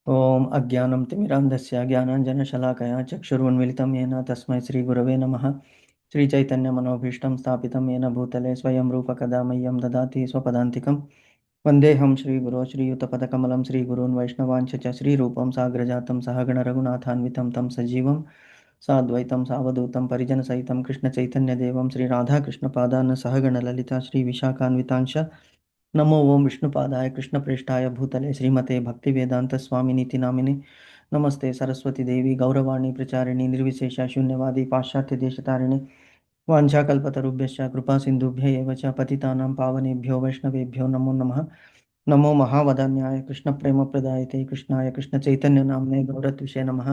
ఓం అజ్ఞానం తిమిరాంధస్య జ్ఞానాంజనశలాకయా చక్షురున్మిళితం येन తస్మై శ్రీగురవే నమః. శ్రీచైతన్యమనోభీష్టం స్థాపితం येन భూతలే స్వయం రూపకదా మह्यं దదాతి స్వపదాంతికం. వందేహం శ్రీగురో శ్రీయుతపదకమలం శ్రీగురూన్ వైష్ణవాంచ చ శ్రీరూపం సాగ్రజాతం సహగణ రఘునాథాన్వితం తం సజీవం సాద్వైతం సావధూతం పరిజనసహితం కృష్ణచైతన్యదేవం శ్రీరాధాకృష్ణపాదాన్ సహగణ లలిత శ్రీవిశాఖాన్వితాంశ नमो ओम विष्णुपादाय कृष्णप्रेष्ठाय भूतले श्रीमते भक्तिवेदान्तस्वामिनीति नामिने नमस्ते सरस्वती देवी गौरवाणी प्रचारिणी निर्विशेष शून्यवादी पाश्चात्यदेशतारिणे वाञ्छाकल्पतरुभ्यश्च कृपा सिन्धुभ्य एव च पतितानां पावनेभ्यो वैष्णवेभ्यो नमो नमः. नमो महावदान्याय कृष्णप्रेमप्रदायते कृष्णाय कृष्णचैतन्यनाम्ने गौरत्विषे नमः.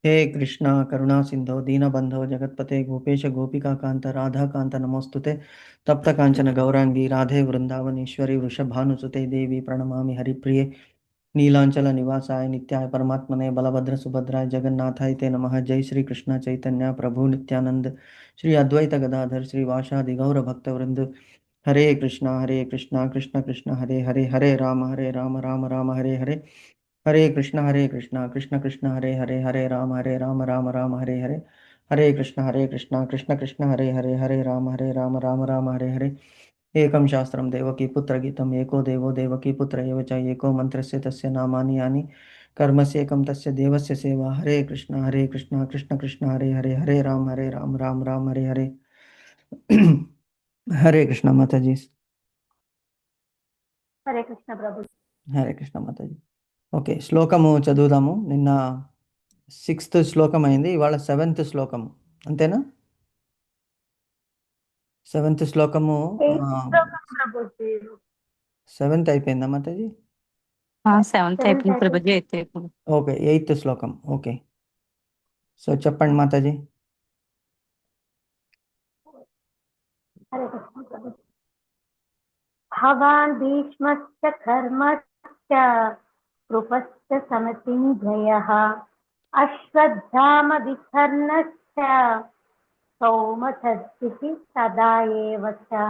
हे कृष्णा करुणा सिंधो दीनबंधो जगत्पते गोपेश गोपिका कांत राधा कांत नमोस्तुते. तप्त कांचन गौरांगी राधे वृंदावनेश्वरी वृषभानुसुते देवी प्रणमामि हरिप्रिये. नीलांचल निवासाय नित्याय परमात्मने बलभद्र सुभद्राय जगन्नाथाय ते नमः. जय श्री कृष्ण चैतन्य प्रभु नित्यानंद श्री अद्वैत गदाधर श्री वासादि गौर भक्तवृंद. हरे कृष्णा कृष्ण कृष्ण हरे हरे हरे राम राम राम हरे हरे. हरे कृष्ण कृष्ण कृष्ण हरे राम राम हरे हरे. हरे कृष्ण कृष्ण कृष्ण हरे राम राम हरे हरे. एकं शास्त्रं देवकी पुत्रगीतम् एको देवो देवकी पुत्र एव च एको मन्त्रस्य तस्य नामानि यानि कर्मस्येकं तस्य देवस्य सेवा. हरे कृष्ण कृष्ण कृष्ण हरे हरे राम राम हरे हरे. हरे कृष्ण माताजी. హరే కృష్ణ ప్రభు. హరే కృష్ణ మాతాజీ. ఓకే, శ్లోకము చదువుదాము. నిన్న 6th శ్లోకం అయింది, ఇవాళ 7th శ్లోకము, అంతేనా? 7th శ్లోకము 7th అయిపోయిందా మాతాజీ? 7th అయిపోయింది ప్రభుజీ. అయితే ఓకే, 8th శ్లోకం. ఓకే, సో చెప్పండి మాతాజీ. హరే కృష్ణ ప్రభు. భవాన్ భీష్మశ్చ కర్మశ్చ కృపశ్చ సమతింజయః అశ్వత్థామ వికర్ణశ్చ సౌమథద్దితి సదా ఏవ చ.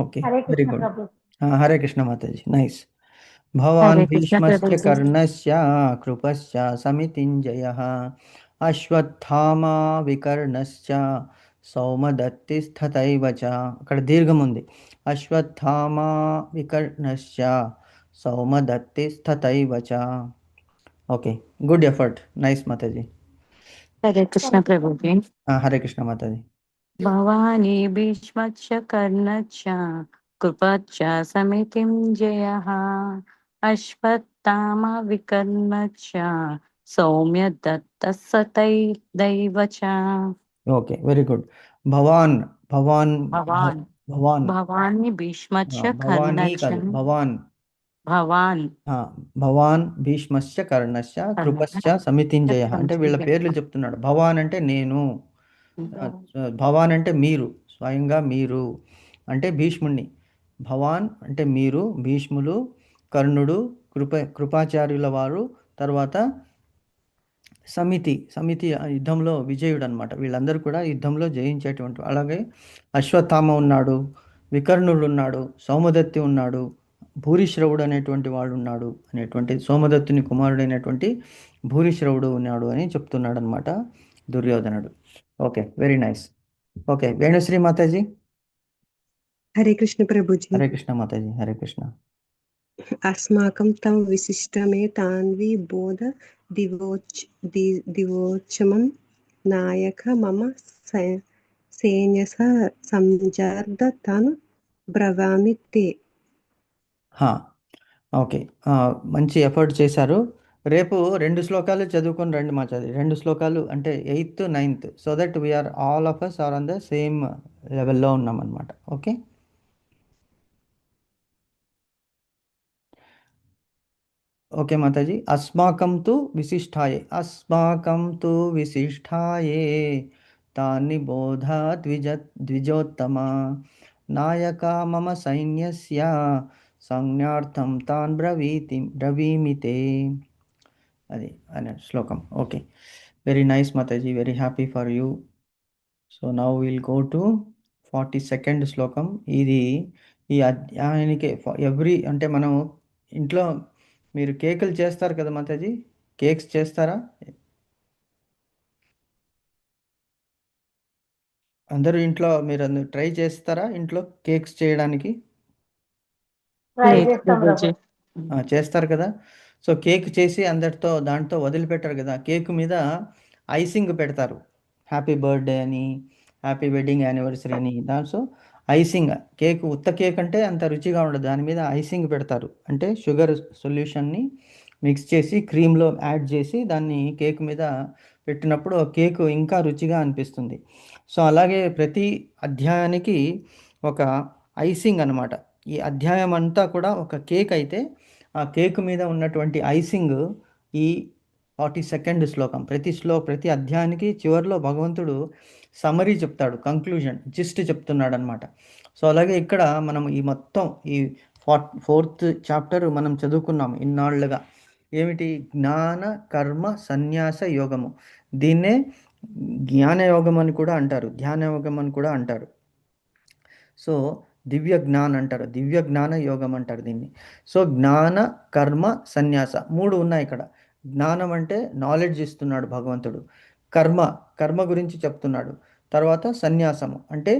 Okay, Hare very Krishna good. ప్రభు. హరే కృష్ణ మాతాజీ, నైస్. భవాన్ హరే కృష్ణ భీష్మశ్చ ప్రభుజీ. కర్ణశ్చ కృపశ్చ సమితింజయః అశ్వత్థామా వికర్ణశ్చ సౌమదత్తిస్తథైవ చ. అక్కడ దీర్ఘం ఉంది. అశ్వత్థామా వికర్ణశ్చ సౌమదత్తిస్తథైవ చ. Okay, good effort, nice Mataji. Hare Krishna Prabhuji. Hare Krishna Mataji. Bhavani భీష్మచ్చ కర్ణచ్చ కృపచ్చ సమితిం జయః Ashwatthama వికర్ణచ్చ Soumya దత్త సతై దైవ చ. Okay, very good. భవాన్ భవాన్ భవాన్ భవాన్ భవాని భీష్మచ్చ భవానీ కర్ణచ్చ. కాదు, భవాన్. భవాన్ భవాన్ భీష్మశ్చ కర్ణశ్చ కృపశ్చ సమితింజయ అంటే వీళ్ళ పేర్లు చెప్తున్నాడు. భవాన్ అంటే నేను, భవాన్ అంటే మీరు, స్వయంగా మీరు అంటే భీష్ముణ్ణి. భవాన్ అంటే మీరు, భీష్ములు, కర్ణుడు, కృపాచార్యుల వారు, తర్వాత సమితి యుద్ధంలో విజయుడు అనమాట. వీళ్ళందరూ కూడా యుద్ధంలో జయించేటువంటి. అలాగే అశ్వత్థామ ఉన్నాడు, వికర్ణుడు ఉన్నాడు, సౌమదత్తి ఉన్నాడు, భూరిశ్రవుడు అనేటువంటి వాడు ఉన్నాడు, అనేటువంటి సోమదత్తుని కుమారుడైనటువంటి భూరిశ్రవుడు ఉన్నాడు అని చెప్తున్నాడు అనమాట దుర్యోధనుడు. Okay, very nice. Okay, Venusri Mataji. Hare Krishna Prabhuji. Hare Krishna Mataji. Hare Krishna. అస్మాకం తం విశిష్టమే తాన్వి బోధ దివోచమం నాయక మమ సైన్యస సంజార్ద తను బ్రవామి తే. ఓకే, మంచి ఎఫర్ట్ చేశారు. రేపు 2 శ్లోకాలు చదువుకొని రండి మాతాజీ. 2 శ్లోకాలు అంటే 8th 9th, so that we are all of us are on the same లెవెల్లో ఉన్నాం అనమాట. ఓకే, ఓకే మాతాజీ. అస్మాకం తు విశిష్టాయే తాని బోధ ద్విజోత్తమ నాయక మమ సైన్యస్య సంజ్ఞార్థం తాన్ బ్రవీమితే. అది అనే శ్లోకం. Okay, very nice Mataji, very happy for you. So now will go to 42nd శ్లోకం. ఇది ఈ అధ్యాయానికి అంటే మనం ఇంట్లో మీరు కేకులు చేస్తారు కదా మాతాజీ, కేక్స్ చేస్తారా? అందరూ ఇంట్లో మీరు ట్రై చేస్తారా ఇంట్లో కేక్స్ చేయడానికి? ట్రై లేదు చేస్తాం ప్రభుజీ. ప్రభు. చేస్తారు కదా. సో కేక్ చేసి అందరితో దాంతో వదిలిపెట్టారు కదా, కేక్ మీద ఐసింగ్ పెడతారు, హ్యాపీ బర్త్డే అని, హ్యాపీ వెడ్డింగ్ యానివర్సరీ అని. దాంట్లో ఐసింగ్, కేక్ ఉత్త కేక్ అంటే అంత రుచిగా ఉండదు, దాని మీద ఐసింగ్ పెడతారు. అంటే షుగర్ సొల్యూషన్ని మిక్స్ చేసి క్రీమ్లో యాడ్ చేసి దాన్ని కేక్ మీద పెట్టినప్పుడు ఆ కేక్ ఇంకా రుచిగా అనిపిస్తుంది. సో అలాగే ప్రతి అధ్యాయానికి ఒక ఐసింగ్ అన్నమాట. ఈ అధ్యాయం అంతా కూడా ఒక కేక్ అయితే ఆ కేక్ మీద ఉన్నటువంటి ఐసింగ్ ఈ 42nd శ్లోకం. ప్రతి అధ్యాయానికి చివరిలో భగవంతుడు సమరీ చెప్తాడు, కంక్లూజన్, జిస్ట్ చెప్తున్నాడు అనమాట. సో అలాగే ఇక్కడ మనం ఈ మొత్తం ఈ 4th చాప్టర్ మనం చదువుకున్నాం ఇన్నాళ్ళుగా. ఏమిటి? జ్ఞాన కర్మ సన్యాస యోగము. దీన్నే జ్ఞాన యోగం అని కూడా అంటారు, ధ్యాన యోగం అని కూడా అంటారు. సో దివ్య జ్ఞాన్ అంటారు, దివ్య జ్ఞాన యోగం అంటారు దీన్ని. సో జ్ఞాన కర్మ సన్యాస 3 ఉన్నాయి ఇక్కడ. జ్ఞానం అంటే నాలెడ్జ్ ఇస్తున్నాడు భగవంతుడు, కర్మ గురించి చెప్తున్నాడు. తర్వాత సన్యాసము అంటే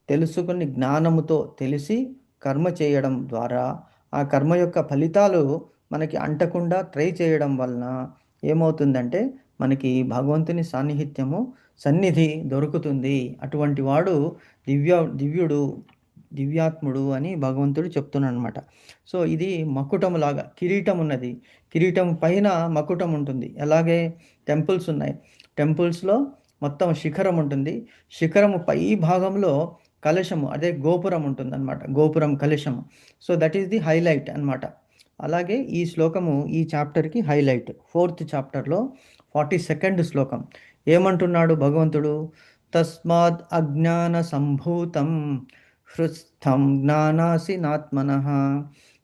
తెలుసుకుని జ్ఞానముతో తెలిసి కర్మ చేయడం ద్వారా ఆ కర్మ యొక్క ఫలితాలు మనకి అంటకుండా ట్రై చేయడం వలన ఏమవుతుందంటే మనకి భగవంతుని సన్నిధి దొరుకుతుంది. అటువంటి వాడు దివ్యుడు, దివ్యాత్ముడు అని భగవంతుడు చెప్తున్నాడు అనమాట. సో ఇది మకుటం లాగా, కిరీటం ఉన్నది, కిరీటం పైన మకుటం ఉంటుంది. అలాగే టెంపుల్స్ ఉన్నాయి, టెంపుల్స్లో మొత్తం శిఖరం ఉంటుంది, శిఖరము పై భాగంలో కలశము, అదే గోపురం ఉంటుంది అనమాట, గోపురం కలశము. So that is the highlight అనమాట. అలాగే ఈ శ్లోకము ఈ చాప్టర్కి హైలైట్. 4th చాప్టర్లో 42nd శ్లోకం ఏమంటున్నాడు భగవంతుడు? తస్మాద్ అజ్ఞాన సంభూతం హృస్థం జ్ఞానాసినాత్మనః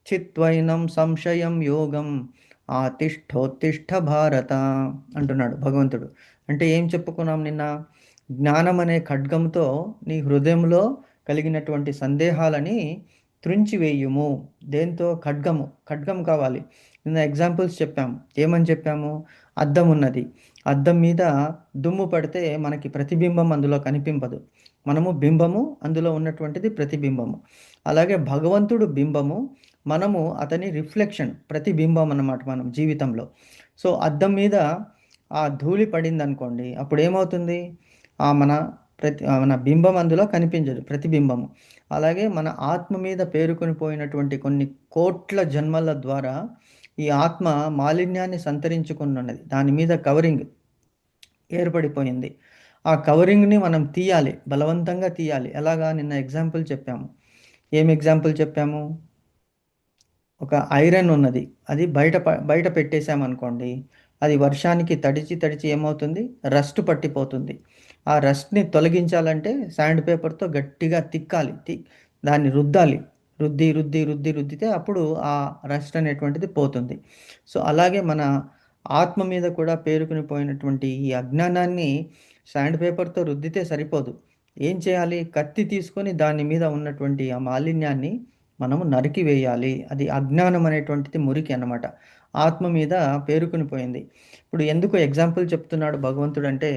చిత్వైనం సంశయం యోగం ఆతిష్ఠోత్తిష్ఠ భారత అంటున్నాడు భగవంతుడు. అంటే ఏం చెప్పుకున్నాం నిన్న? జ్ఞానం అనే ఖడ్గంతో నీ హృదయంలో కలిగినటువంటి సందేహాలని త్రుంచివేయుము. దేంతో? ఖడ్గం కావాలి. నిన్న ఎగ్జాంపుల్స్ చెప్పాము. ఏమని చెప్పాము? అద్దం ఉన్నది, అద్దం మీద దుమ్ము పడితే మనకి ప్రతిబింబం అందులో కనిపింపదు, మనము బింబము, అందులో ఉన్నటువంటిది ప్రతిబింబము. అలాగే భగవంతుడు బింబము, మనము అతని రిఫ్లెక్షన్, ప్రతిబింబం అన్నమాట మనం జీవితంలో. సో అద్దం మీద ఆ ధూళి పడింది అనుకోండి, అప్పుడు ఏమవుతుంది? మన బింబం అందులో కనిపించదు, ప్రతిబింబము. అలాగే మన ఆత్మ మీద పేరుకొని పోయినటువంటి కొన్ని కోట్ల జన్మల ద్వారా ఈ ఆత్మ మాలిన్యాన్ని సంతరించుకున్నది, దాని మీద కవరింగ్ ఏర్పడిపోయింది. ఆ కవరింగ్ని మనం తీయాలి, బలవంతంగా తీయాలి. ఎలాగా? నిన్న ఎగ్జాంపుల్ చెప్పాము. ఏం ఎగ్జాంపుల్ చెప్పాము? ఒక ఐరన్ ఉన్నది, అది బయట పెట్టేశామనుకోండి, అది వర్షానికి తడిచి ఏమవుతుంది? రస్ట్ పట్టిపోతుంది. ఆ రస్ట్ని తొలగించాలంటే శాండ్ పేపర్తో గట్టిగా తిక్కాలి, దాన్ని రుద్దితే అప్పుడు ఆ రస్ట్ అనేటువంటిది పోతుంది. సో అలాగే మన ఆత్మ మీద కూడా పేరుకుని పోయినటువంటి ఈ అజ్ఞానాన్ని శాండ్ పేపర్తో రుద్దితే సరిపోదు. ఏం చేయాలి? కత్తి తీసుకొని దాని మీద ఉన్నటువంటి ఆ మాలిన్యాన్ని మనము నరికి వేయాలి. అది అజ్ఞానం అనేటువంటిది మురికి అన్నమాట, ఆత్మ మీద పేరుకుని పోయింది. ఇప్పుడు ఎందుకు ఎగ్జాంపుల్ చెప్తున్నాడు భగవంతుడు అంటే,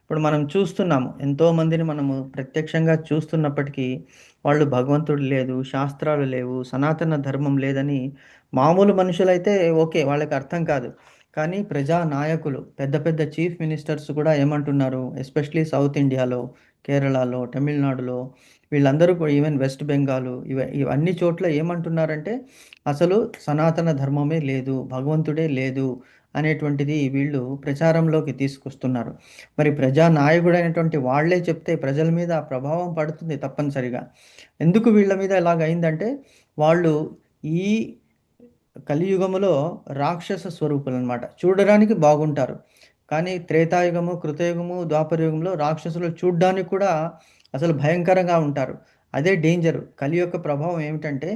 ఇప్పుడు మనం చూస్తున్నాము ఎంతోమందిని మనము ప్రత్యక్షంగా చూస్తున్నప్పటికీ వాళ్ళు భగవంతుడు లేదు, శాస్త్రాలు లేవు, సనాతన ధర్మం లేదని మామూలు మనుషులైతే ఓకే, వాళ్ళకి అర్థం కాదు. కానీ ప్రజా నాయకులు, పెద్ద చీఫ్ మినిస్టర్స్ కూడా ఏమంటున్నారు? ఎస్పెషలీ సౌత్ ఇండియాలో, కేరళలో, తమిళనాడులో, వీళ్ళందరూ కూడా, ఈవెన్ వెస్ట్ బెంగాల్, ఇవన్నీ చోట్ల ఏమంటున్నారంటే అసలు సనాతన ధర్మమే లేదు, భగవంతుడే లేదు అనేటువంటిది వీళ్ళు ప్రచారంలోకి తీసుకొస్తున్నారు. మరి ప్రజా నాయకుడైనటువంటి వాళ్ళే చెప్తే ప్రజల మీద ఆ ప్రభావం పడుతుంది తప్పనిసరిగా. ఎందుకు వీళ్ళ మీద ఎలాగైందంటే, వాళ్ళు ఈ కలియుగములో రాక్షస స్వరూపులు అనమాట. చూడడానికి బాగుంటారు, కానీ త్రేతాయుగము, కృతయుగము, ద్వాపరయుగంలో రాక్షసులు చూడ్డానికి కూడా అసలు భయంకరంగా ఉంటారు. అదే డేంజర్. కలి యొక్క ప్రభావం ఏమిటంటే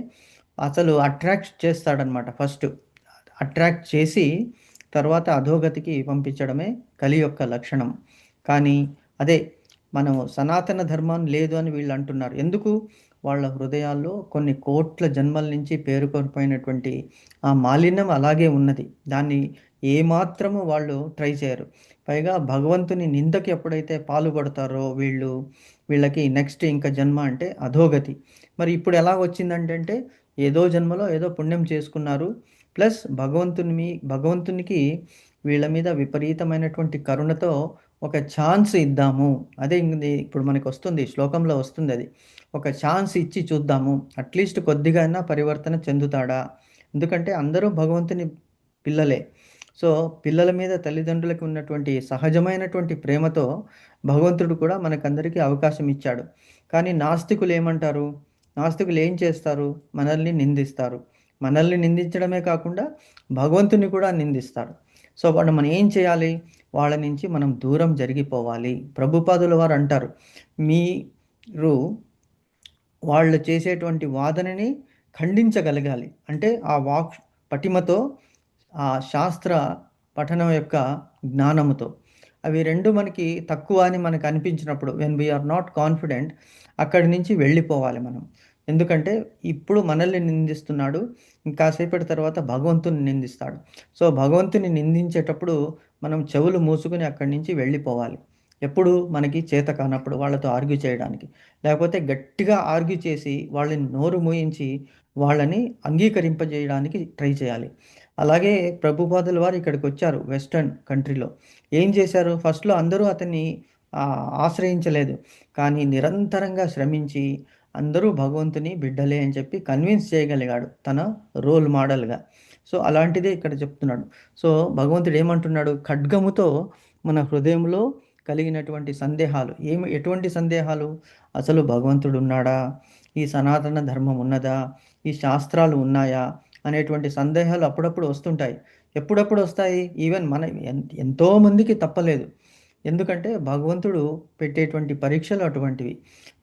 అసలు అట్రాక్ట్ చేస్తాడనమాట. ఫస్ట్ అట్రాక్ట్ చేసి తర్వాత అధోగతికి పంపించడమే కలి యొక్క లక్షణం. కానీ అదే మనం సనాతన ధర్మం లేదు అని వీళ్ళు అంటున్నారు. ఎందుకు? వాళ్ళ హృదయాల్లో కొన్ని కోట్ల జన్మల నుంచి పేరుకొనిపోయినటువంటి ఆ మాలిన్యం అలాగే ఉన్నది. దాన్ని ఏమాత్రము వాళ్ళు ట్రై చేయరు. పైగా భగవంతుని నిందకి ఎప్పుడైతే పాల్పడతారో వీళ్ళకి నెక్స్ట్ ఇంకా జన్మ అంటే అధోగతి. మరి ఇప్పుడు ఎలా వచ్చిందంటే ఏదో జన్మలో ఏదో పుణ్యం చేసుకున్నారు. ప్లస్ భగవంతునికి వీళ్ళ మీద విపరీతమైనటువంటి కరుణతో ఒక ఛాన్స్ ఇద్దాము. అదే ఇప్పుడు మనకు వస్తుంది, శ్లోకంలో వస్తుంది అది. ఒక ఛాన్స్ ఇచ్చి చూద్దాము, అట్లీస్ట్ కొద్దిగా అయినా పరివర్తన చెందుతాడా. ఎందుకంటే అందరూ భగవంతుని పిల్లలే. సో పిల్లల మీద తల్లిదండ్రులకు ఉన్నటువంటి సహజమైనటువంటి ప్రేమతో భగవంతుడు కూడా మనకందరికీ అవకాశం ఇచ్చాడు. కానీ నాస్తికులు ఏమంటారు? నాస్తికులు ఏం చేస్తారు? మనల్ని నిందిస్తారు. మనల్ని నిందించడమే కాకుండా భగవంతుని కూడా నిందిస్తారు. సో వాళ్ళు మనం ఏం చేయాలి? వాళ్ళ నుంచి మనం దూరం జరిగిపోవాలి. ప్రభుపాదుల వారు అంటారు, మీరు వాళ్ళు చేసేటువంటి వాదనని ఖండించగలగాలి. అంటే ఆ వాక్ పటిమతో, ఆ శాస్త్ర పఠనం యొక్క జ్ఞానముతో. అవి రెండు మనకి తక్కువ అని మనకు అనిపించినప్పుడు, వెన్ వీఆర్ నాట్ కాన్ఫిడెంట్, అక్కడి నుంచి వెళ్ళిపోవాలి మనం. ఎందుకంటే ఇప్పుడు మనల్ని నిందిస్తున్నాడు, ఇంకాసేపటి తర్వాత భగవంతుని నిందిస్తాడు. సో భగవంతుని నిందించేటప్పుడు మనం చెవులు మూసుకుని అక్కడి నుంచి వెళ్ళిపోవాలి. ఎప్పుడు మనకి చేత కానప్పుడు వాళ్ళతో ఆర్గ్యూ చేయడానికి, లేకపోతే గట్టిగా ఆర్గ్యూ చేసి వాళ్ళని నోరు మూయించి వాళ్ళని అంగీకరింపజేయడానికి ట్రై చేయాలి. అలాగే ప్రభుపాదుల వారు ఇక్కడికి వచ్చారు వెస్టర్న్ కంట్రీలో. ఏం చేశారు? ఫస్ట్లో అందరూ అతన్ని ఆశ్రయించలేదు. కానీ నిరంతరంగా శ్రమించి అందరూ భగవంతుని బిడ్డలే అని చెప్పి కన్విన్స్ చేయగలిగాడు తన రోల్ మోడల్గా. సో అలాంటిదే ఇక్కడ చెప్తున్నాడు. సో భగవంతుడు ఏమంటున్నాడు? ఖడ్గముతో మన హృదయంలో కలిగినటువంటి సందేహాలు ఎటువంటి సందేహాలు? అసలు భగవంతుడు ఉన్నాడా? ఈ సనాతన ధర్మం ఉన్నదా? ఈ శాస్త్రాలు ఉన్నాయా? అనేటువంటి సందేహాలు అప్పుడప్పుడు వస్తుంటాయి. ఎప్పుడప్పుడు వస్తాయి? ఈవెన్ మన ఎంతోమందికి తప్పలేదు. ఎందుకంటే భగవంతుడు పెట్టేటువంటి పరీక్షలు అటువంటివి.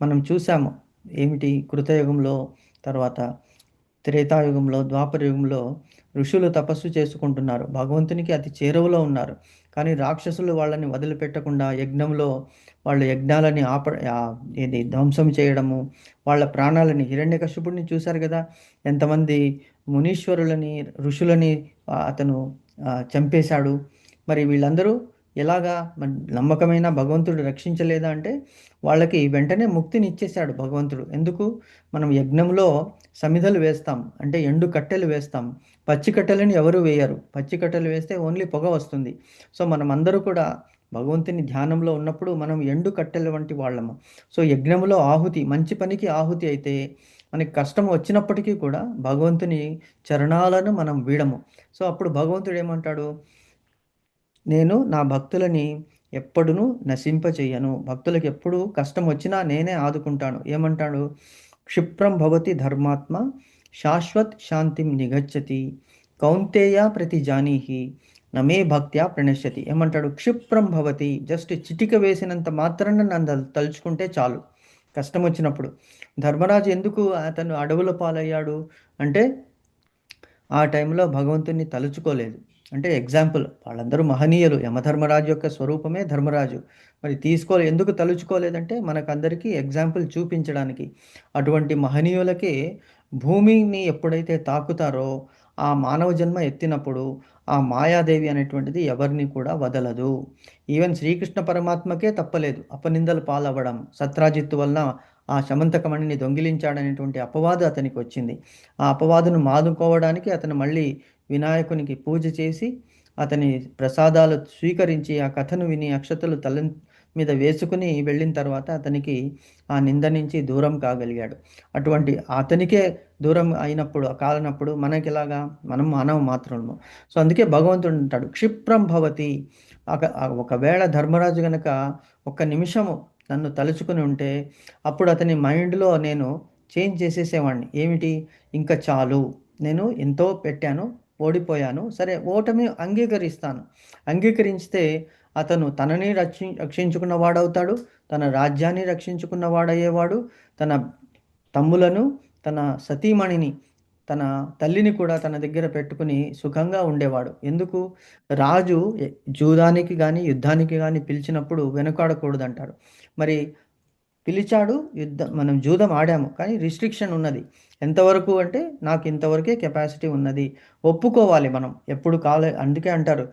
మనం చూసాము. ఏమిటి? కృతయుగంలో, తర్వాత త్రేతాయుగంలో, ద్వాపర యుగంలో ఋషులు తపస్సు చేసుకుంటున్నారు, భగవంతునికి అతి చేరువలో ఉన్నారు. కానీ రాక్షసులు వాళ్ళని వదిలిపెట్టకుండా యజ్ఞంలో వాళ్ళ యజ్ఞాలని ధ్వంసం చేయడము, వాళ్ళ ప్రాణాలని, హిరణ్యకశిపుడిని చూశారు కదా, ఎంతమంది మునీశ్వరులని, ఋషులని అతను చంపేశాడు. మరి వీళ్ళందరూ ఎలాగా? నమ్మకమైన భగవంతుడు రక్షించలేదా అంటే వాళ్ళకి వెంటనే ముక్తిని ఇచ్చేశాడు భగవంతుడు. ఎందుకు? మనం యజ్ఞంలో సమిధలు వేస్తాం, అంటే ఎండు కట్టెలు వేస్తాం. పచ్చి కట్టెలను ఎవరు వేయరు. పచ్చి కట్టెలు వేస్తే ఓన్లీ పొగ వస్తుంది. సో మనం అందరూ కూడా భగవంతుని ధ్యానంలో ఉన్నప్పుడు మనం ఎండు కట్టెల వంటి వాళ్ళము. సో యజ్ఞంలో ఆహుతి, మంచి పనికి ఆహుతి అయితే మనకి కష్టం వచ్చినప్పటికీ కూడా భగవంతుని చరణాలను మనం వీడము. సో అప్పుడు భగవంతుడు ఏమంటాడు? నేను నా భక్తులని ఎప్పుడునూ నశింపచేయను. భక్తులకు ఎప్పుడు కష్టం వచ్చినా నేనే ఆదుకుంటాను. ఏమంటాడు? క్షిప్రం భవతి ధర్మాత్మ శాశ్వత్ శాంతిం నిగచ్చతి కౌంతేయ ప్రతి జానీహి నమే భక్త్యా ప్రణశ్యతి. ఏమంటాడు? క్షిప్రం భవతి, జస్ట్ చిటిక వేసినంత మాత్రాన నన్ను తలుచుకుంటే చాలు కష్టం వచ్చినప్పుడు. ధర్మరాజు ఎందుకు అతను అడవుల పాలయ్యాడు అంటే ఆ టైంలో భగవంతుని తలుచుకోలేదు. అంటే ఎగ్జాంపుల్, వాళ్ళందరూ మహనీయులు. యమధర్మరాజు యొక్క స్వరూపమే ధర్మరాజు. మరి ఎందుకు తలుచుకోలేదంటే మనకందరికీ ఎగ్జాంపుల్ చూపించడానికి. అటువంటి మహనీయులకే భూమిని ఎప్పుడైతే తాకుతారో ఆ మానవ జన్మ ఎత్తినప్పుడు ఆ మాయాదేవి అనేటువంటిది ఎవరిని కూడా వదలదు. ఈవెన్ శ్రీకృష్ణ పరమాత్మకే తప్పలేదు అపనిందలు పాలవ్వడం. సత్రాజిత్తు వలన ఆ శమంతకమణిని దొంగిలించాడనేటువంటి అపవాదు అతనికి వచ్చింది. ఆ అపవాదును మాదుకోవడానికి అతను మళ్ళీ వినాయకునికి పూజ చేసి అతని ప్రసాదాలు స్వీకరించి ఆ కథను విని అక్షతలు తల మీద వేసుకుని వెళ్ళిన తర్వాత అతనికి ఆ నింద నుంచి దూరం కాగలిగాడు. అటువంటి అతనికే దూరం అయినప్పుడు, కాలనప్పుడు మనకిలాగా, మనం మానవ మాత్రము. సో అందుకే భగవంతుడు అంటాడు క్షిప్రం భవతి. ఒకవేళ ధర్మరాజు గనక ఒక్క నిమిషము నన్ను తలుచుకుని ఉంటే అప్పుడు అతని మైండ్లో నేను చేంజ్ చేసేసేవాడిని. ఏమిటి? ఇంకా చాలు, నేను ఎంతో పెట్టాను, ఓడిపోయాను, సరే ఓటమి అంగీకరిస్తాను. అంగీకరిస్తే అతను తనని రక్షించుకున్న వాడవుతాడు, తన రాజ్యాన్ని రక్షించుకున్న వాడయ్యేవాడు, తన తమ్ములను, తన సతీమణిని, తన తల్లిని కూడా తన దగ్గర పెట్టుకుని సుఖంగా ఉండేవాడు. ఎందుకు? రాజు జూదానికి కానీ యుద్ధానికి కానీ పిలిచినప్పుడు వెనుకాడకూడదంటారు. మరి పిలిచాడు, మనం జూదం ఆడాము, కానీ రిస్ట్రిక్షన్ ఉన్నది. ఎంతవరకు అంటే నాకు ఇంతవరకే కెపాసిటీ ఉన్నది, ఒప్పుకోవాలి మనం ఎప్పుడు అందుకే అంటారు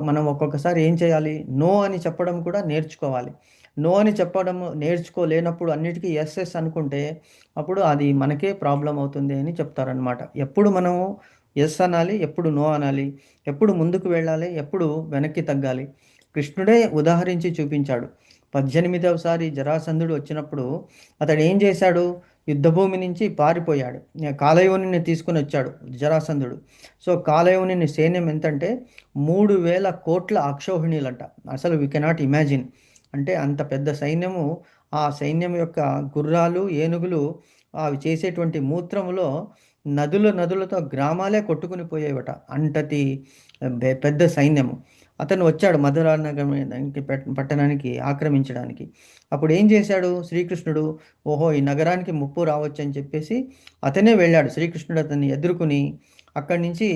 మనం ఒక్కొక్కసారి ఏం చేయాలి, నో అని చెప్పడం కూడా నేర్చుకోవాలి. నో అని చెప్పడం నేర్చుకోలేనప్పుడు అన్నిటికీ ఎస్ ఎస్ అనుకుంటే అప్పుడు అది మనకే ప్రాబ్లం అవుతుంది అని చెప్తారనమాట. ఎప్పుడు మనము ఎస్ అనాలి, ఎప్పుడు నో అనాలి, ఎప్పుడు ముందుకు వెళ్ళాలి, ఎప్పుడు వెనక్కి తగ్గాలి. కృష్ణుడే ఉదాహరించి చూపించాడు. 18వసారి జరాసంధుడు వచ్చినప్పుడు అతడు ఏం చేశాడు, యుద్ధభూమి నుంచి పారిపోయాడు. కాలయోనిని తీసుకుని వచ్చాడు జరాసంధుడు. సో కాలయోని సైన్యం ఎంతంటే 3000 కోట్ల అక్షౌహిణీలంట. అసలు వి కెనాట్ ఇమాజిన్. అంటే అంత పెద్ద సైన్యము. ఆ సైన్యం యొక్క గుర్రాలు, ఏనుగులు అవి చేసేటువంటి మూత్రములో నదులతో గ్రామాలే కొట్టుకుని పోయేవట. అంతటి పెద్ద సైన్యము. అతను వచ్చాడు మధురా నగరానికి పట్టణానికి ఆక్రమించడానికి. అప్పుడు ఏం చేశాడు శ్రీకృష్ణుడు, ఓహో ఈ నగరానికి ముప్పు రావచ్చు అని చెప్పేసి అతనే వెళ్ళాడు. శ్రీకృష్ణుడు అతన్ని ఎదుర్కొని అక్కడి నుంచి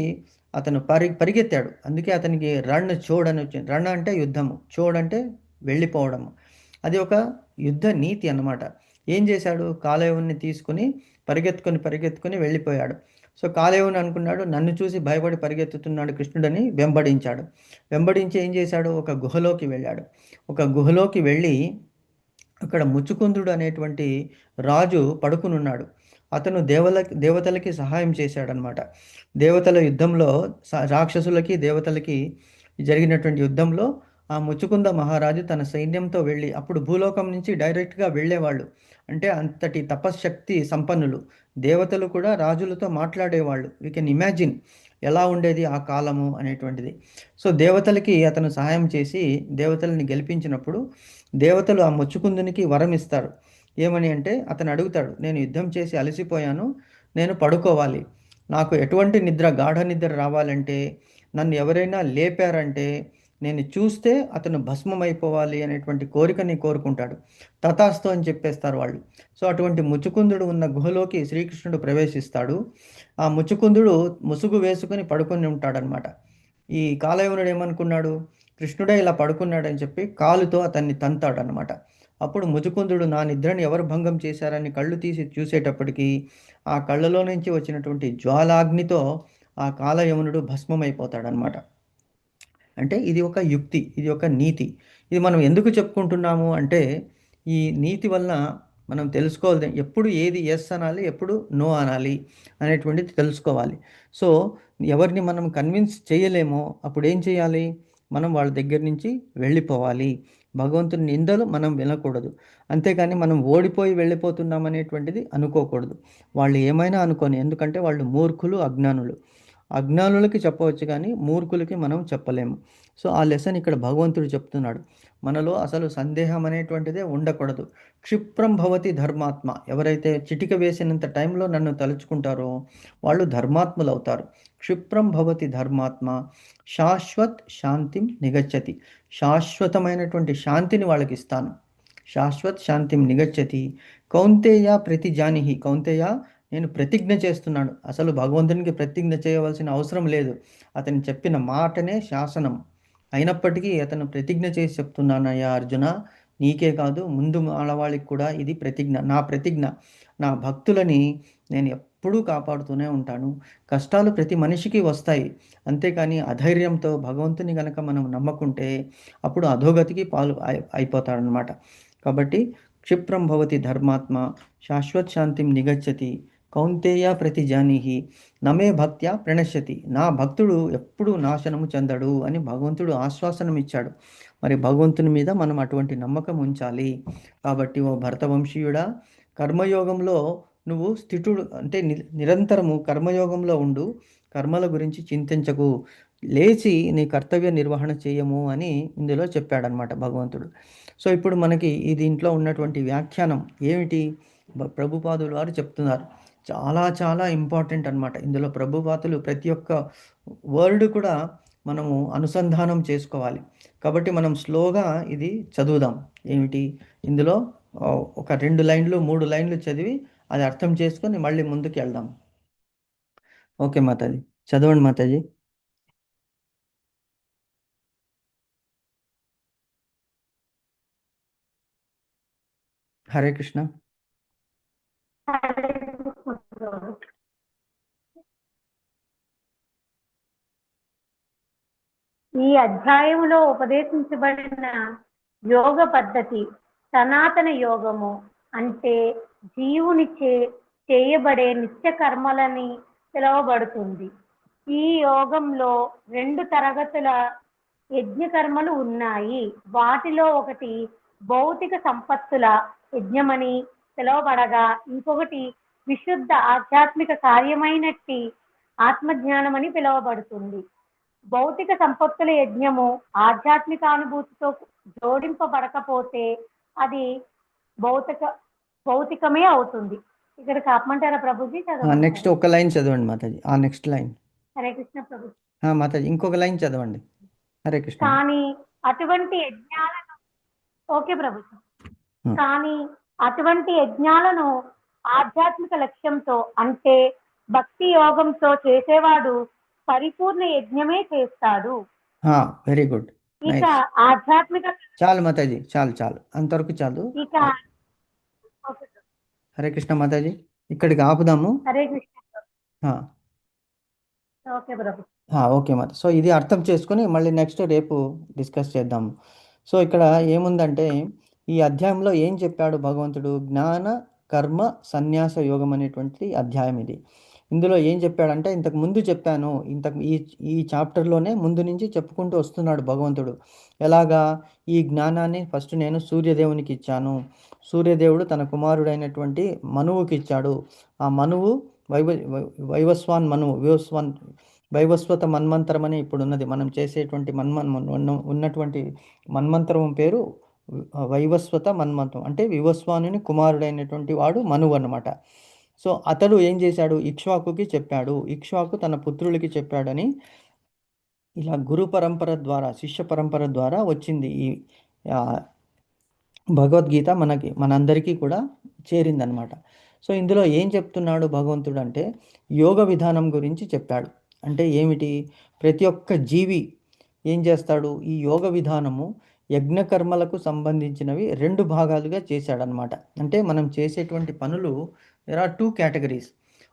అతను పరిగెత్తాడు. అందుకే అతనికి రన్ చోడ్ అని వచ్చింది. రన్ అంటే యుద్ధము, చోడ్ అంటే వెళ్ళిపోవడము. అది ఒక యుద్ధ నీతి అన్నమాట. ఏం చేశాడు, కాలయవుని తీసుకుని పరిగెత్తుకొని వెళ్ళిపోయాడు. సో కాలయవుని అనుకున్నాడు, నన్ను చూసి భయపడి పరిగెత్తుతున్నాడు కృష్ణుడని వెంబడించి ఏం చేశాడు, ఒక గుహలోకి వెళ్ళాడు. ఒక గుహలోకి వెళ్ళి అక్కడ ముచుకుందుడు అనేటువంటి రాజు పడుకునున్నాడు. అతను దేవతలకి సహాయం చేశాడనమాట. దేవతల యుద్ధంలో రాక్షసులకి దేవతలకి జరిగినటువంటి యుద్ధంలో ఆ ముచుకుంద మహారాజు తన సైన్యంతో వెళ్ళి, అప్పుడు భూలోకం నుంచి డైరెక్ట్గా వెళ్ళేవాళ్ళు. అంటే అంతటి తపశ్శక్తి సంపన్నులు. దేవతలు కూడా రాజులతో మాట్లాడేవాళ్ళు. వీ కెన్ ఇమాజిన్ ఎలా ఉండేది ఆ కాలము అనేటువంటిది. సో దేవతలకి అతను సహాయం చేసి దేవతలని గెలిపించినప్పుడు దేవతలు ఆ ముచ్చుకుందునికి వరం ఇస్తారు. ఏమని అంటే, అతను అడుగుతాడు, నేను యుద్ధం చేసి అలసిపోయాను, నేను పడుకోవాలి, నాకు ఎటువంటి నిద్ర, గాఢ నిద్ర రావాలంటే, నన్ను ఎవరైనా లేపారంటే నేను చూస్తే అతను భస్మమైపోవాలి అనేటువంటి కోరికని కోరుకుంటాడు. తథాస్తు అని చెప్పేస్తారు వాళ్ళు. సో అటువంటి ముచుకుందుడు ఉన్న గుహలోకి శ్రీకృష్ణుడు ప్రవేశిస్తాడు. ఆ ముచుకుందుడు ముసుగు వేసుకుని పడుకొని ఉంటాడనమాట. ఈ కాలయవనుడు ఏమనుకున్నాడు, కృష్ణుడే ఇలా పడుకున్నాడని చెప్పి కాలుతో అతన్ని తంతాడనమాట. అప్పుడు ముచుకుందుడు నా నిద్రని ఎవరు భంగం చేశారని కళ్ళు తీసి చూసేటప్పటికీ ఆ కళ్ళలో నుంచి వచ్చినటువంటి జ్వాలాగ్నితో ఆ కాలయవనుడు భస్మమైపోతాడనమాట. అంటే ఇది ఒక యుక్తి, ఇది ఒక నీతి. ఇది మనం ఎందుకు చెప్పుకుంటున్నాము అంటే, ఈ నీతి వల్ల మనం తెలుసుకోవాలి ఎప్పుడు ఏది ఎస్ అనాలి, ఎప్పుడు నో అనాలి అనేటువంటిది తెలుసుకోవాలి. సో ఎవరిని మనం కన్విన్స్ చేయలేమో అప్పుడు ఏం చేయాలి, మనం వాళ్ళ దగ్గర నుంచి వెళ్ళిపోవాలి. భగవంతుని నిందలు మనం వినకూడదు. అంతేకాని మనం ఓడిపోయి వెళ్ళిపోతున్నాం అనేటువంటిది అనుకోకూడదు. వాళ్ళు ఏమైనా అనుకోని, ఎందుకంటే వాళ్ళు మూర్ఖులు, అజ్ఞానులు. అజ్ఞానులకి చెప్పవచ్చు కానీ మూర్ఖులకి మనం చెప్పలేము. సో ఆ లెసన్ ఇక్కడ భగవంతుడు చెప్తున్నాడు. మనలో అసలు సందేహం అనేటువంటిదే ఉండకూడదు. క్షిప్రం భవతి ధర్మాత్మ. ఎవరైతే చిటిక వేసినంత టైంలో నన్ను తలుచుకుంటారో వాళ్ళు ధర్మాత్ములు అవుతారు. క్షిప్రం భవతి ధర్మాత్మ శాశ్వత్ శాంతిం నిగచ్చతి. శాశ్వతమైనటువంటి శాంతిని వాళ్ళకి ఇస్తాను. శాశ్వత్ శాంతిం నిగచ్చతి. కౌంతేయ ప్రతిజానిహి. కౌంతేయ నేను ప్రతిజ్ఞ చేస్తున్నాను. అసలు భగవంతునికి ప్రతిజ్ఞ చేయవలసిన అవసరం లేదు. అతను చెప్పిన మాటనే శాసనం. అయినప్పటికీ అతను ప్రతిజ్ఞ చేసి చెప్తున్నానయ్యా అర్జున, నీకే కాదు ముందు ఆడవాళ్ళకి కూడా ఇది ప్రతిజ్ఞ. నా ప్రతిజ్ఞ, నా భక్తులని నేను ఎప్పుడూ కాపాడుతూనే ఉంటాను. కష్టాలు ప్రతి మనిషికి వస్తాయి. అంతేకాని అధైర్యంతో భగవంతుని గనక మనం నమ్మకుంటే అప్పుడు అధోగతికి అయిపోతాడనమాట. కాబట్టి క్షిప్రం భవతి ధర్మాత్మ శాశ్వత్ శాంతిం నిగచ్చతి కౌంతేయ ప్రతిజానీహి నమే భక్త్యా ప్రణశ్యతి. నా భక్తుడు ఎప్పుడూ నాశనము చెందడు అని భగవంతుడు ఆశ్వాసనం ఇచ్చాడు. మరి భగవంతుని మీద మనం అటువంటి నమ్మకం ఉంచాలి. కాబట్టి ఓ భరతవంశీయుడా, కర్మయోగంలో నువ్వు స్థితుడు అంటే నిరంతరము కర్మయోగంలో ఉండు, కర్మల గురించి చింతించకు, లేచి నీ కర్తవ్య నిర్వహణ చేయము అని ఇందులో చెప్పాడనమాట భగవంతుడు. సో ఇప్పుడు మనకి ఈ దీంట్లో ఉన్నటువంటి వ్యాఖ్యానం ఏమిటి, ప్రభుపాదులు వారు చెప్తున్నారు. చాలా చాలా ఇంపార్టెంట్ అనమాట. ఇందులో ప్రభుపాదులు ప్రతి ఒక్క వర్డ్ కూడా మనము అనుసంధానం చేసుకోవాలి. కాబట్టి మనం స్లోగా ఇది చదువుదాం. ఏమిటి ఇందులో ఒక 2 లైన్లు 3 లైన్లు చదివి అది అర్థం చేసుకొని మళ్ళీ ముందుకు వెళ్దాం. ఓకే మాతాజీ, చదవండి మాతాజీ. హరే కృష్ణ. హరే కృష్ణ ప్రభు. ఈ అధ్యాయములో ఉపదేశించబడిన యోగ పద్ధతి సనాతన యోగము అంటే జీవుని చేయబడే నిత్య కర్మలని పిలువబడుతుంది. ఈ యోగంలో 2 తరగతుల యజ్ఞ కర్మలు ఉన్నాయి. వాటిలో ఒకటి భౌతిక సంపత్తుల యజ్ఞమని పిలువబడగా ఇంకొకటి విశుద్ధ ఆధ్యాత్మిక కార్యమైనట్టి ఆత్మజ్ఞానమని పిలువబడుతుంది. భౌతిక సంపత్తుల యజ్ఞము ఆధ్యాత్మిక అనుభూతితో జోడింపబడకపోతే అది భౌతికమే అవుతుంది. ఇక్కడ కాపమంటారా ప్రభుజీ? నెక్స్ట్ ఒక లైన్ చదవండి మాతాజీ. Next line. హరే కృష్ణ ప్రభు. మాతాజీ ఇంకొక లైన్ చదవండి. హరే కృష్ణ. కానీ అటువంటి యజ్ఞాలను ఓకే ప్రభుజీ. కానీ అటువంటి యజ్ఞాలను ఆధ్యాత్మిక లక్ష్యంతో అంటే భక్తి యోగంతో చేసేవాడు పరిపూర్ణ యజ్ఞమే చేస్తాడు. Very good. ఇక ఆధ్యాత్మిక చాలు మాతాజీ, చాలు చాలు, అంతవరకు చాలు. ఇక హరే కృష్ణ మాతాజీ, ఇక్కడికి ఆపుదాము. హరే కృష్ణ. ఓకే ప్రభు. ఓకే మాత. సో ఇది అర్థం చేసుకుని మళ్ళీ నెక్స్ట్ రేపు డిస్కస్ చేద్దాము. సో ఇక్కడ ఏముందంటే ఈ అధ్యాయంలో ఏం చెప్పాడు భగవంతుడు? జ్ఞాన కర్మ సన్యాస యోగం అనేటువంటి అధ్యాయం ఇది. ఇందులో ఏం చెప్పాడంటే ఇంతకు ముందు చెప్పాను, ఈ చాప్టర్లోనే ముందు నుంచి చెప్పుకుంటూ వస్తున్నాడు భగవంతుడు. ఎలాగా ఈ జ్ఞానాన్ని ఫస్ట్ నేను సూర్యదేవునికి ఇచ్చాను, సూర్యదేవుడు తన కుమారుడైనటువంటి మనువుకి ఇచ్చాడు. ఆ మనువు వైవస్వాన్ మనువు, వైవస్వత మన్మంతరం అని ఇప్పుడు ఉన్నది. మనం చేసేటువంటి ఉన్నటువంటి మన్మంతరం పేరు వైవస్వత మన్మంతరం, అంటే వివస్వానుని కుమారుడైనటువంటి వాడు మనువు అన్నమాట. సో అతడు ఏం చేశాడు? ఇక్ష్వాకుకి చెప్పాడు, ఇక్ష్వాకు తన పుత్రులకి చెప్పాడని ఇలా గురు పరంపర ద్వారా, శిష్య పరంపర ద్వారా వచ్చింది ఈ భగవద్గీత మనందరికీ కూడా చేరిందనమాట. సో ఇందులో ఏం చెప్తున్నాడు భగవంతుడు అంటే యోగ విధానం గురించి చెప్పాడు. అంటే ఏమిటి? ప్రతి ఒక్క జీవి ఏం చేస్తాడు? ఈ యోగ విధానము యజ్ఞకర్మలకు సంబంధించినవి 2 భాగాలుగా చేశాడనమాట. అంటే మనం చేసేటువంటి పనులు దేర్ ఆర్ 2 కేటగిరీస్.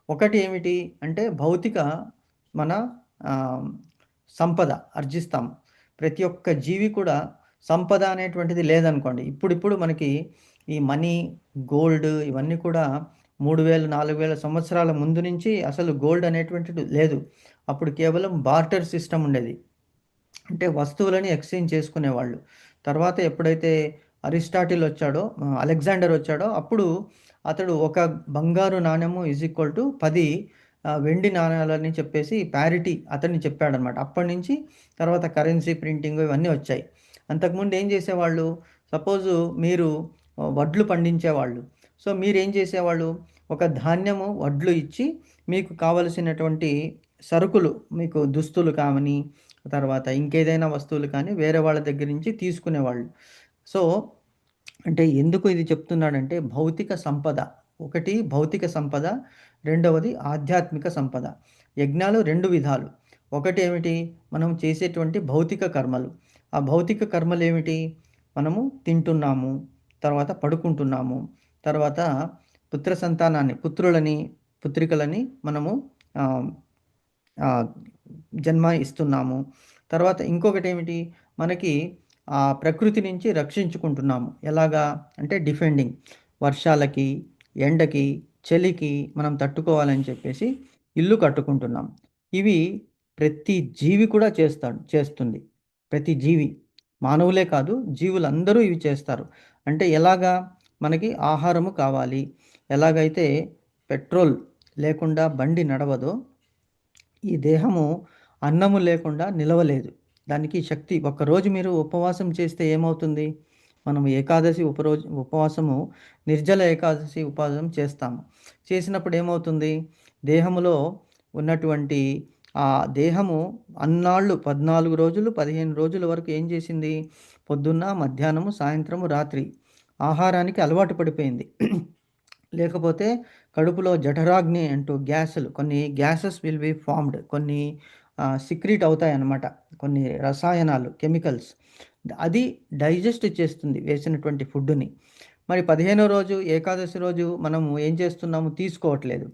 ఒకటి ఏమిటి అంటే భౌతిక మన సంపద ఆర్జిస్తాం. ప్రతి ఒక్క జీవి కూడా సంపద అనేటువంటిది లేదనుకోండి. ఇప్పుడు మనకి ఈ మనీ, గోల్డ్ ఇవన్నీ కూడా 3000-4000 సంవత్సరాల ముందు నుంచి అసలు గోల్డ్ అనేటువంటిది లేదు. అప్పుడు కేవలం బార్టర్ సిస్టమ్ ఉండేది, అంటే వస్తువులని ఎక్స్చేంజ్ చేసుకునేవాళ్ళు. తర్వాత ఎప్పుడైతే అరిస్టాటిల్ వచ్చాడో, అలెగ్జాండర్ వచ్చాడో, అప్పుడు అతడు ఒక బంగారు నాణ్యము = 10 వెండి నాణ్యాలని చెప్పేసి ప్యారిటీ అతన్ని చెప్పాడనమాట. అప్పటి నుంచి తర్వాత కరెన్సీ ప్రింటింగ్ ఇవన్నీ వచ్చాయి. అంతకుముందు ఏం చేసేవాళ్ళు? సపోజు మీరు వడ్లు పండించేవాళ్ళు. సో మీరు ఏం చేసేవాళ్ళు? ఒక ధాన్యము వడ్లు ఇచ్చి మీకు కావలసినటువంటి సరుకులు, మీకు దుస్తులు కానీ తర్వాత ఇంకేదైనా వస్తువులు కానీ వేరే వాళ్ళ దగ్గర నుంచి తీసుకునేవాళ్ళు. సో అంటే ఎందుకు ఇది చెప్తున్నాడంటే భౌతిక సంపద, ఒకటి భౌతిక సంపద, రెండవది ఆధ్యాత్మిక సంపద. యజ్ఞాలు 2 విధాలు. ఒకటి ఏమిటి? మనం చేసేటువంటి భౌతిక కర్మలు. ఆ భౌతిక కర్మలు ఏమిటి? మనము తింటున్నాము, తర్వాత పడుకుంటున్నాము, తర్వాత పుత్ర సంతానాన్ని, పుత్రికలని మనము జన్మ ఇస్తున్నాము. తర్వాత ఇంకొకటి ఏమిటి? మనకి ఆ ప్రకృతి నుంచి రక్షించుకుంటున్నాము. ఎలాగా అంటే డిఫెండింగ్, వర్షాలకి, ఎండకి, చలికి మనం తట్టుకోవాలని చెప్పేసి ఇల్లు కట్టుకుంటున్నాం. ఇవి ప్రతి జీవి కూడా చేస్తుంది. ప్రతి జీవి, మానవులే కాదు జీవులందరూ ఇవి చేస్తారు. అంటే ఎలాగా? మనకి ఆహారము కావాలి. ఎలాగైతే పెట్రోల్ లేకుండా బండి నడవదో, ఈ దేహము అన్నము లేకుండా నిలవలేదు, దానికి శక్తి. ఒక్కరోజు మీరు ఉపవాసం చేస్తే ఏమవుతుంది? మనం ఏకాదశి ఉపవాసము, నిర్జల ఏకాదశి ఉపవాసం చేస్తాము. చేసినప్పుడు ఏమవుతుంది? దేహములో ఉన్నటువంటి ఆ దేహము అన్నాళ్ళు 14 రోజులు 15 రోజుల వరకు ఏం చేసింది? పొద్దున్న, మధ్యాహ్నము, సాయంత్రము, రాత్రి ఆహారానికి అలవాటు పడిపోయింది. లేకపోతే కడుపులో జఠరాగ్ని అంటూ కొన్ని గ్యాసెస్ విల్ బి ఫార్మ్డ్, కొన్ని సిక్రీట్ అవుతాయి అన్నమాట, కొన్ని రసాయనాలు, కెమికల్స్. అది డైజెస్ట్ చేస్తుంది వేసినటువంటి ఫుడ్ని. మరి 15వ రోజు ఏకాదశి రోజు మనము ఏం చేస్తున్నాము? తీసుకోవట్లేదు.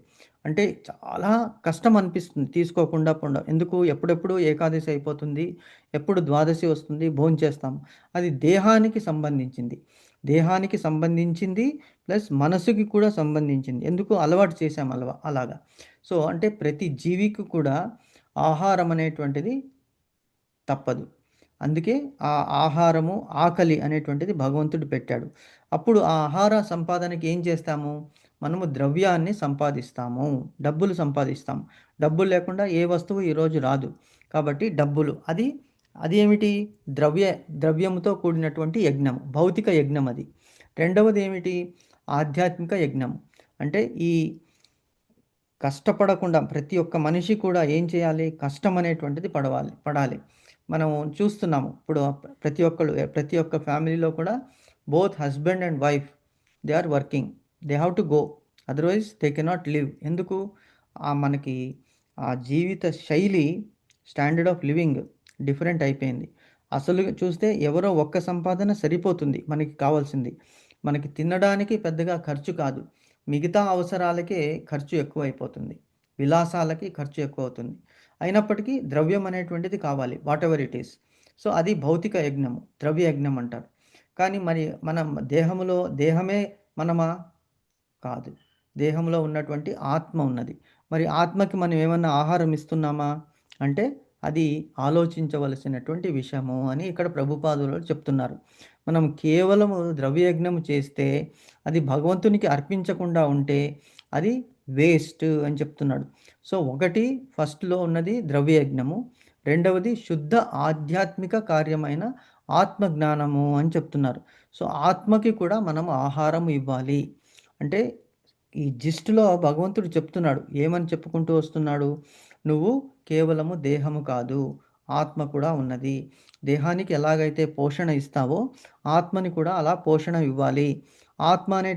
అంటే చాలా కష్టం అనిపిస్తుంది తీసుకోకుండా ఉండడం. ఎందుకు? ఎప్పుడెప్పుడు ఏకాదశి అయిపోతుంది, ఎప్పుడు ద్వాదశి వస్తుంది, భోంచేస్తాం. అది దేహానికి సంబంధించింది. దేహానికి సంబంధించింది ప్లస్ మనసుకి కూడా సంబంధించింది. ఎందుకు? అలవాటు చేశాం అలాగా. సో అంటే ప్రతి జీవికి కూడా ఆహారం అనేటువంటిది తప్పదు. అందుకే ఆ ఆహారము, ఆకలి అనేటువంటిది భగవంతుడు పెట్టాడు. అప్పుడు ఆ ఆహార సంపాదనకి ఏం చేస్తాము? మనము ద్రవ్యాన్ని సంపాదిస్తాము, డబ్బులు సంపాదిస్తాం. డబ్బులు లేకుండా ఏ వస్తువు ఈరోజు రాదు. కాబట్టి డబ్బులు అది ఏమిటి? ద్రవ్యముతో కూడినటువంటి యజ్ఞము, భౌతిక యజ్ఞం అది. రెండవది ఏమిటి? ఆధ్యాత్మిక యజ్ఞం. అంటే ఈ కష్టపడకుండా ప్రతి ఒక్క మనిషి కూడా ఏం చేయాలి? కష్టం అనేటువంటిది పడాలి. మనం చూస్తున్నాము ఇప్పుడు ప్రతి ఒక్క ఫ్యామిలీలో కూడా both husband and wife they are working. They have to go, otherwise they cannot live. ఎందుకు? మనకి ఆ జీవిత శైలి, స్టాండర్డ్ ఆఫ్ లివింగ్ డిఫరెంట్ అయిపోయింది. అసలు చూస్తే ఎవరో ఒక్క సంపాదన సరిపోతుంది మనకి కావాల్సింది. మనకి తినడానికి పెద్దగా ఖర్చు కాదు, మిగతా అవసరాలకే ఖర్చు ఎక్కువైపోతుంది, విలాసాలకి ఖర్చు ఎక్కువ అవుతుంది. అయినప్పటికీ ద్రవ్యం అనేటువంటిది కావాలి, what ever it is. So అది భౌతిక యజ్ఞము, ద్రవ్య యజ్ఞం అంటారు. కానీ మరి మనం దేహమే మనమా? కాదు. దేహంలో ఉన్నటువంటి ఆత్మ ఉన్నది. మరి ఆత్మకి మనం ఏమన్నా ఆహారం ఇస్తున్నామా అంటే అది ఆలోచించవలసినటువంటి విషయము అని ఇక్కడ ప్రభుపాదులు చెప్తున్నారు. మనం కేవలము ద్రవ్యయజ్ఞము చేస్తే, అది భగవంతునికి అర్పించకుండా ఉంటే అది వేస్ట్ అని చెప్తున్నాడు. సో ఒకటి ఫస్ట్లో ఉన్నది ద్రవ్యయజ్ఞము, రెండవది శుద్ధ ఆధ్యాత్మిక కార్యమైన ఆత్మజ్ఞానము అని చెప్తున్నారు. సో ఆత్మకి కూడా మనం ఆహారం ఇవ్వాలి. అంటే ఈ జిస్టులో భగవంతుడు చెప్తున్నాడు, ఏమని చెప్పుకుంటూ వస్తున్నాడు? నువ్వు కేవలము దేహము కాదు, ఆత్మ కూడా ఉన్నది. దేహానికి ఎలాగైతే పోషణ ఇస్తావో ఆత్మని కూడా అలా పోషణ ఇవ్వాలి. ఆత్మ అనేటువంటి